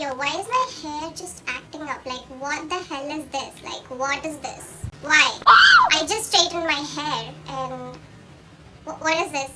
Yo, why is my hair just acting up? Like, what the hell is this? Like, what is this? Why? I just straightened my hair and... what is this?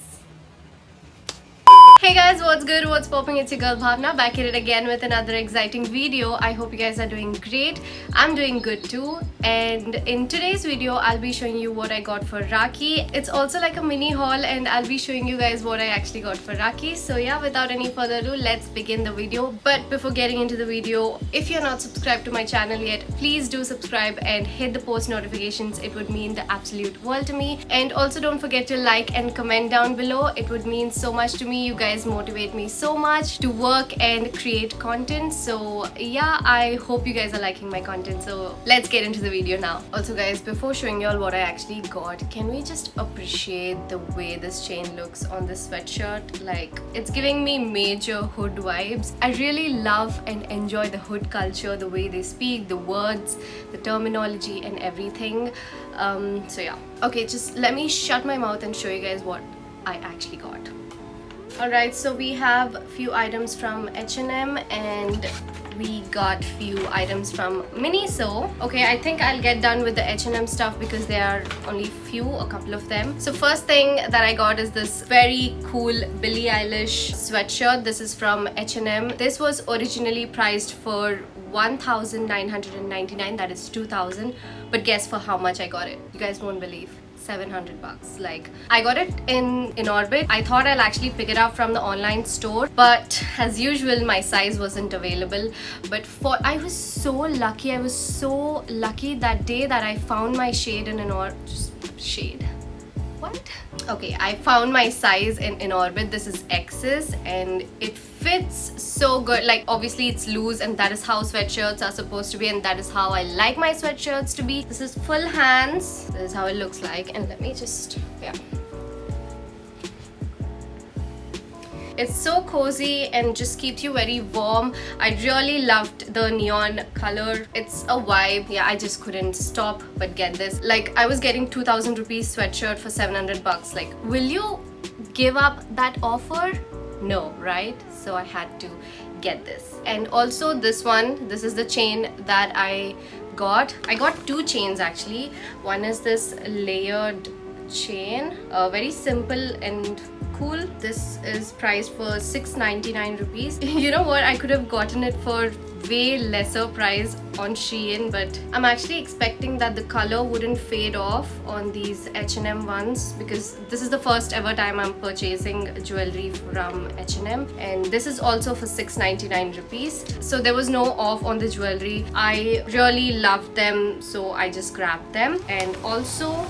Hey guys, what's good? What's popping? It's your girl Bhavna back at it again with another exciting video. I hope you guys are doing great. I'm doing good too. And in today's video, I'll be showing you what I got for Rakhi. It's also like a mini haul and I'll be showing you guys what I actually got for Rakhi. So yeah, without any further ado, let's begin the video. But before getting into the video, if you're not subscribed to my channel yet, please do subscribe and hit the post notifications. It would mean the absolute world to me. And also don't forget to like and comment down below. It would mean so much to me. You guys motivate me so much to work and create content. So yeah, I hope you guys are liking my content. So let's get into the video now. Also guys, before showing y'all what I actually got, can we just appreciate the way this chain looks on this sweatshirt? Like, it's giving me major hood vibes. I really love and enjoy the hood culture, the way they speak, the words, the terminology and everything. So yeah, okay, just let me shut my mouth and show you guys what I actually got. Alright, so we have few items from H&M and we got few items from Miniso. Okay, I think I'll get done with the H&M stuff because there are only a couple of them. So first thing that I got is this very cool Billie Eilish sweatshirt. This is from H&M. This was originally priced for 1,999, that is 2,000. But guess for how much I got it? You guys won't believe. 700 bucks. Like, I got it in Inorbit. I thought I'll actually pick it up from the online store, but as usual my size wasn't available. But I was so lucky. I was so lucky that day that I found my shade in shade. What? Okay, I found my size in Inorbit. This is XS and it fits so good. Like, obviously it's loose and that is how sweatshirts are supposed to be and that is how I like my sweatshirts to be. This is full hands. This is how it looks like, and let me just, yeah. It's so cozy and just keeps you very warm. I really loved the neon color. It's a vibe. Yeah, I just couldn't stop but get this. Like, I was getting 2,000 rupees sweatshirt for 700 bucks. Like, will you give up that offer? No, right? So I had to get this. And also this one, this is the chain that I got. I got two chains actually. One is this layered chain, very simple and cool. This is priced for 699 rupees. You know what, I could have gotten it for way lesser price on Shein, but I'm actually expecting that the color wouldn't fade off on these H&M ones because this is the first ever time I'm purchasing jewelry from H&M, and this is also for 699 rupees. So there was no off on the jewelry. I really loved them, so I just grabbed them. And also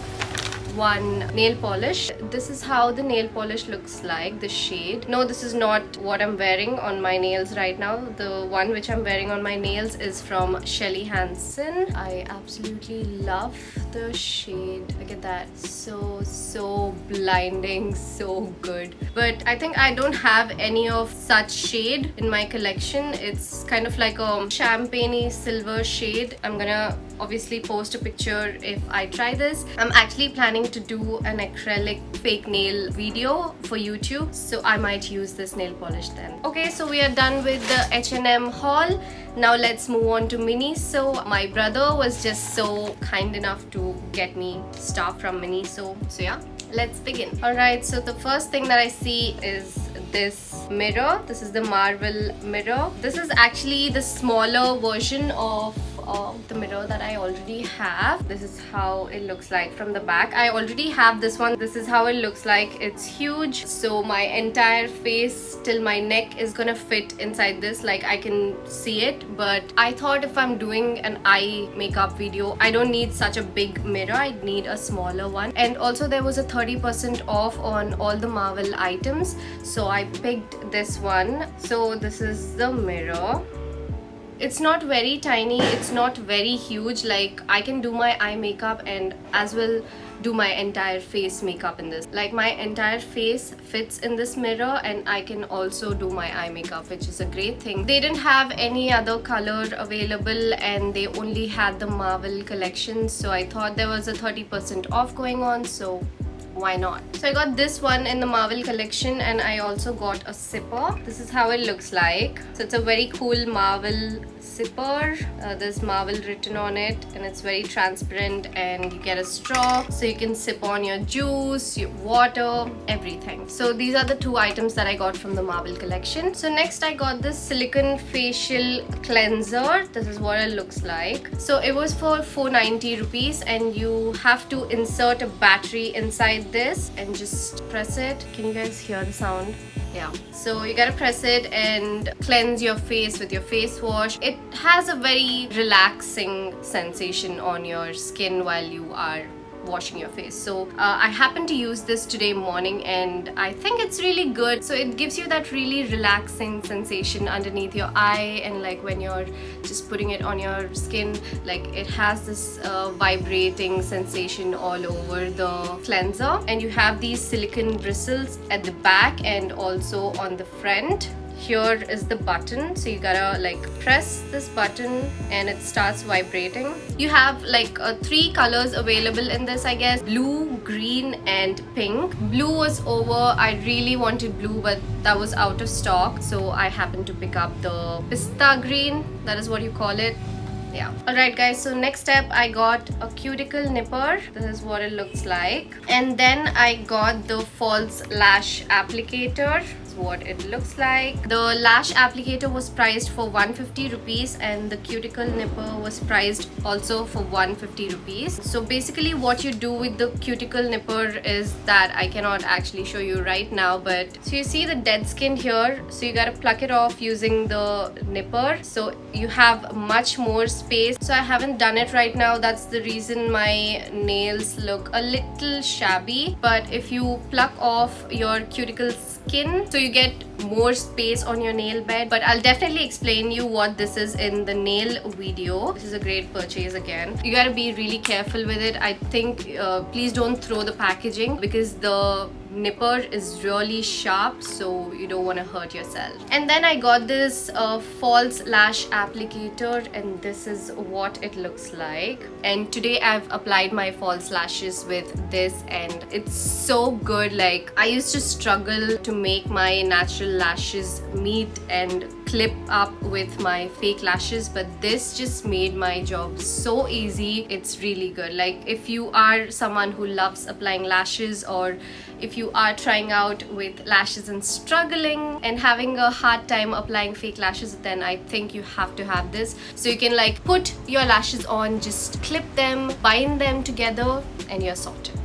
one nail polish. This is how the nail polish looks like, the shade. No, this is not what I'm wearing on my nails right now. The one which I'm wearing on my nails is from Shelly Hansen. I absolutely love the shade. Look at that. So blinding, so good. But I think I don't have any of such shade in my collection. It's kind of like a champagne-y silver shade. I'm gonna obviously post a picture if I try this. I'm actually planning to do an acrylic fake nail video for YouTube, so I might use this nail polish then. Okay, so we are done with the H&M haul. Now let's move on to Miniso. My brother was just so kind enough to get me stuff from Miniso. So yeah, let's begin. Alright, so the first thing that I see is this mirror. This is the Marvel mirror. This is actually the smaller version of the mirror that I already have. This is how it looks like from the back. I already have this one. This is how it looks like. It's huge, so my entire face till my neck is gonna fit inside this. Like, I can see it, but I thought if I'm doing an eye makeup video, I don't need such a big mirror. I need a smaller one. And also there was a 30% off on all the Marvel items, so I picked this one. So this is the mirror. It's not very tiny, it's not very huge. Like, I can do my eye makeup and as well do my entire face makeup in this. Like, my entire face fits in this mirror and I can also do my eye makeup, which is a great thing. They didn't have any other color available and they only had the Marvel collection, so I thought there was a 30% off going on, so why not? So I got this one in the Marvel collection, and I also got a sipper. This is how it looks like. So it's a very cool Marvel sipper. There's Marvel written on it, and it's very transparent, and you get a straw so you can sip on your juice, your water, everything. So these are the two items that I got from the Marvel collection. So next I got this silicone facial cleanser. This is what it looks like. So it was for 490 rupees, and you have to insert a battery inside this and just press it. Can you guys hear the sound? Yeah, so you gotta press it and cleanse your face with your face wash. It has a very relaxing sensation on your skin while you are washing your face. So I happened to use this today morning, and I think it's really good. So it gives you that really relaxing sensation underneath your eye, and like when you're just putting it on your skin, like it has this vibrating sensation all over the cleanser. And you have these silicone bristles at the back and also on the front. Here is the button, so you gotta like press this button and it starts vibrating. You have like 3 colors available in this, I guess: blue, green and pink. Blue was over. I really wanted blue, but that was out of stock, so I happened to pick up the pista green. That is what you call it. Yeah. Alright guys, so next step, I got a cuticle nipper. This is what it looks like. And then I got the false lash applicator. What it looks like. The lash applicator was priced for 150 rupees, and the cuticle nipper was priced also for 150 rupees. So basically what you do with the cuticle nipper is that I cannot actually show you right now, but so you see the dead skin here, so you gotta pluck it off using the nipper, so you have much more space. So I haven't done it right now. That's the reason my nails look a little shabby. But if you pluck off your cuticle skin, so you get more space on your nail bed. But I'll definitely explain you what this is in the nail video. This is a great purchase again. You gotta be really careful with it. I think please don't throw the packaging, because the nipper is really sharp, so you don't want to hurt yourself. And then I got this false lash applicator, and this is what it looks like. And today I've applied my false lashes with this, and it's so good. Like, I used to struggle to make my natural lashes meet and clip up with my fake lashes, but this just made my job so easy. It's really good. Like, if you are someone who loves applying lashes, or if you are trying out with lashes and struggling and having a hard time applying fake lashes, then I think you have to have this. So you can like put your lashes on, just clip them, bind them together, and you're sorted.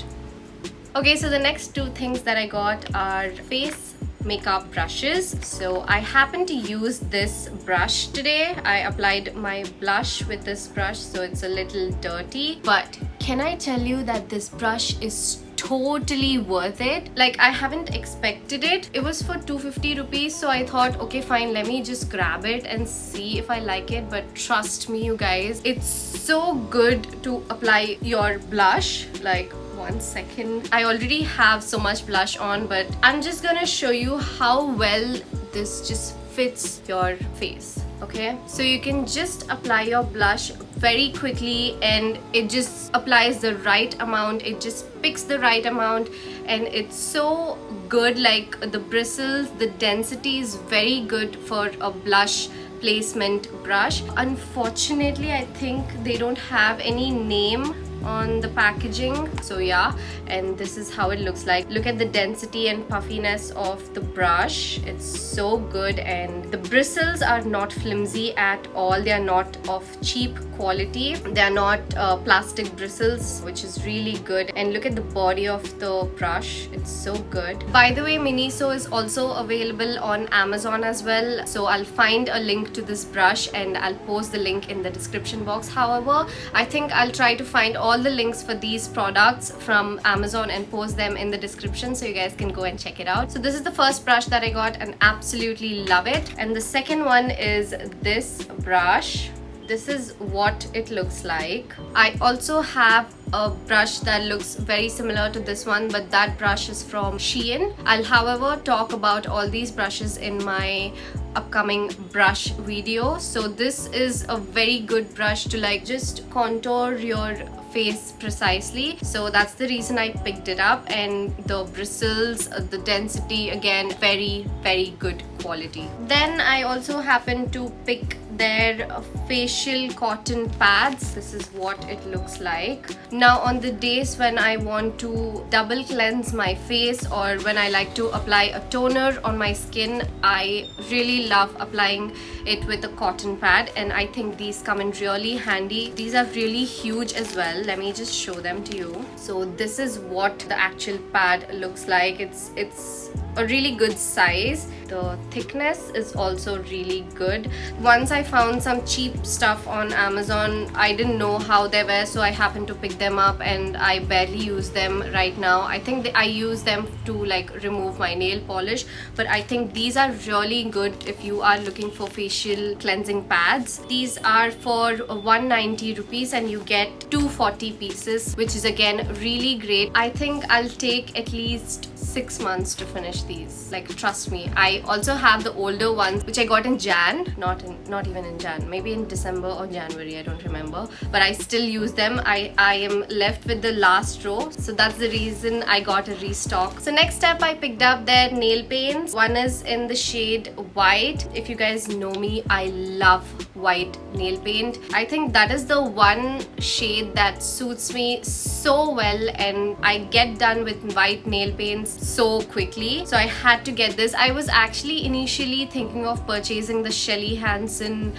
Okay, so the next 2 things that I got are face makeup brushes. So I happen to use this brush today. I applied my blush with this brush, so it's a little dirty, but can I tell you that this brush is totally worth it. Like, I haven't expected it. It was for 250 rupees, so I thought, okay fine, let me just grab it and see if I like it. But trust me you guys, it's so good to apply your blush. Like, 1 second, I already have so much blush on, but I'm just gonna show you how well this just fits your face. Okay, so you can just apply your blush very quickly, and it just applies the right amount. It just picks the right amount, and it's so good. Like, the bristles, the density is very good for a blush placement brush. Unfortunately, I think they don't have any name on the packaging, so yeah. And this is how it looks like. Look at the density and puffiness of the brush. It's so good, and the bristles are not flimsy at all. They are not of cheap quality. They are not plastic bristles, which is really good. And look at the body of the brush. It's so good. By the way, Miniso is also available on Amazon as well, so I'll find a link to this brush and I'll post the link in the description box. However, I think I'll try to find all the links for these products from Amazon and post them in the description, so you guys can go and check it out. So this is the first brush that I got, and absolutely love it. And the second one is this brush. This is what it looks like. I also have a brush that looks very similar to this one, but that brush is from Shein. I'll however talk about all these brushes in my upcoming brush video. So this is a very good brush to like just contour your face precisely, so that's the reason I picked it up. And the bristles, the density, again, very good quality. Then I also happened to pick their facial cotton pads. This is what it looks like. Now on the days when I want to double cleanse my face, or when I like to apply a toner on my skin, I really love applying it with a cotton pad, and I think these come in really handy. These are really huge as well. Let me just show them to you. So this is what the actual pad looks like. It's a really good size. The thickness is also really good. Once I found some cheap stuff on Amazon, I didn't know how they were, so I happened to pick them up, and I barely use them right now. I think I use them to like remove my nail polish, but I think these are really good if you are looking for facial cleansing pads. These are for 190 rupees and you get 240 pieces, which is again really great. I think I'll take at least 6 months to finish these, like, trust me. I also have the older ones which I got in Jan, not even in Jan, maybe in December or January, I don't remember, but I still use them. I am left with the last row, so that's the reason I got a restock. So next up, I picked up their nail paints. One is in the shade white. If you guys know me, I love white nail paint. I think that is the one shade that suits me so well, and I get done with white nail paints so quickly, so I had to get this. I was actually initially thinking of purchasing the Shelly Hansen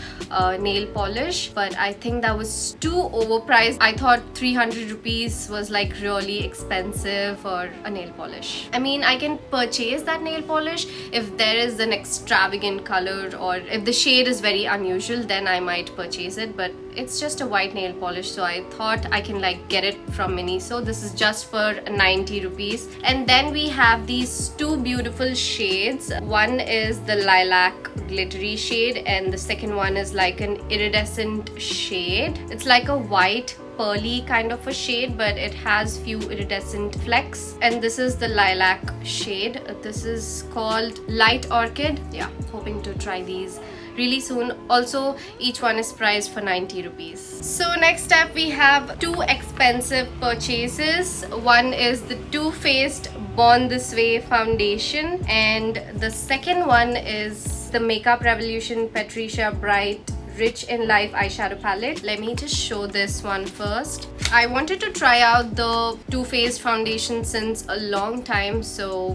nail polish, but I think that was too overpriced. I thought 300 rupees was like really expensive for a nail polish. I mean, I can purchase that nail polish if there is an extravagant color, or if the shade is very unusual, then I might purchase it, but it's just a white nail polish, so I thought I can like get it from Miniso. This is just for 90 rupees. And then we have these two beautiful shades. One is the lilac glittery shade, and the second one is like an iridescent shade. It's like a white pearly kind of a shade, but it has few iridescent flecks. And this is the lilac shade. This is called Light Orchid. Yeah, hoping to try these really soon. Also, each one is priced for 90 rupees. So next up, we have two expensive purchases. One is the Too Faced Born This Way foundation, and the second one is the Makeup Revolution Patricia Bright Rich in Life eyeshadow palette. Let me just show this one first. I wanted to try out the Too Faced foundation since a long time,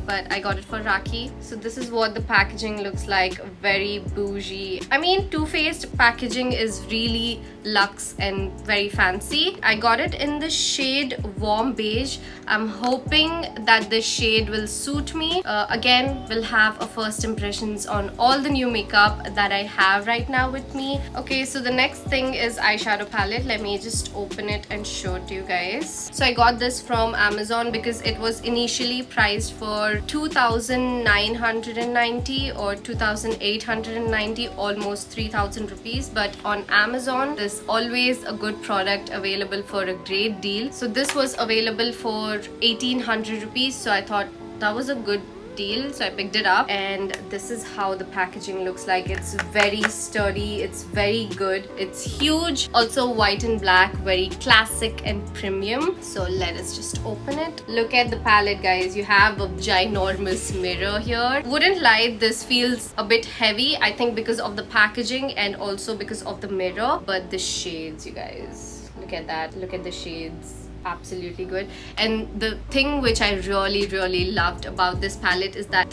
but I got it for Rakhi. So this is what the packaging looks like. Very bougie. I mean, Too Faced packaging is really luxe and very fancy. I got it in the shade Warm Beige. I'm hoping that this shade will suit me. Again, we'll have a first impressions on all the new makeup that I have right now with me. Okay, so the next thing is eyeshadow palette. Let me just open it and show it to you guys. So I got this from Amazon because it was initially priced for 2,990 or 2,890, almost 3,000 rupees. But on Amazon, there's always a good product available for a great deal. So this was available for 1,800 rupees. So I thought that was a good deal, so I picked it up, and this is how the packaging looks like. It's very sturdy, it's very good, it's huge, also white and black, very classic and premium. So let us just open it. Look at the palette, guys. You have a ginormous mirror here. Wouldn't lie, this feels a bit heavy, I think because of the packaging and also because of the mirror, but the shades, you guys, look at that, look at the shades. Absolutely good. And the thing which I really loved about this palette is that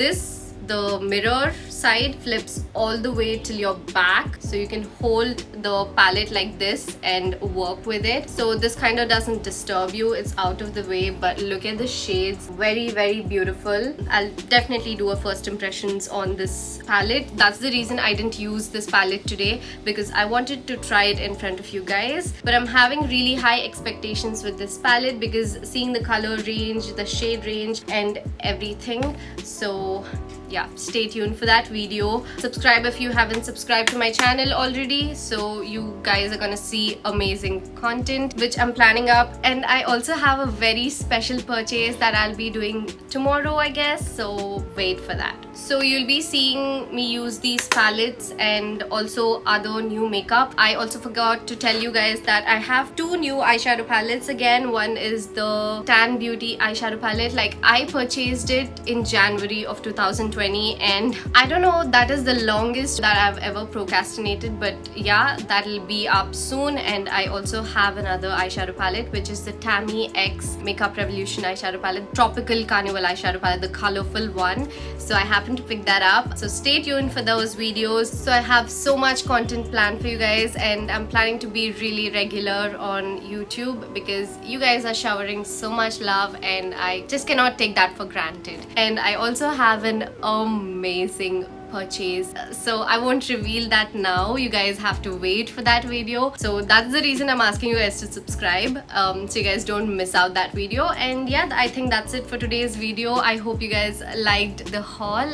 the mirror side flips all the way till your back, so you can hold the palette like this and work with it. So this kind of doesn't disturb you, it's out of the way. But look at the shades, very beautiful. I'll definitely do a first impressions on this palette. That's the reason I didn't use this palette today, because I wanted to try it in front of you guys. But I'm having really high expectations with this palette because seeing the color range, the shade range and everything. So yeah, stay tuned for that video. Subscribe if you haven't subscribed to my channel already, so you guys are gonna see amazing content which I'm planning up. And I also have a very special purchase that I'll be doing tomorrow, I guess, so wait for that. So you'll be seeing me use these palettes and also other new makeup. I also forgot to tell you guys that I have two new eyeshadow palettes again. One is the Tan Beauty eyeshadow palette. Like, I purchased it in January of 2020, and I don't know, that is the longest that I've ever procrastinated, but yeah, that'll be up soon. And I also have another eyeshadow palette, which is the Tammy X Makeup Revolution eyeshadow palette, Tropical Carnival eyeshadow palette, the colorful one. So I happened to pick that up, so stay tuned for those videos. So I have so much content planned for you guys, and I'm planning to be really regular on YouTube because you guys are showering so much love, and I just cannot take that for granted. And I also have an amazing purchase, so I won't reveal that now. You guys have to wait for that video. So that's the reason I'm asking you guys to subscribe, so you guys don't miss out that video. And yeah, I think that's it for today's video. I hope you guys liked the haul.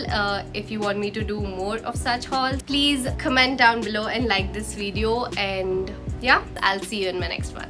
If you want me to do more of such hauls, please comment down below and like this video. And yeah, I'll see you in my next one.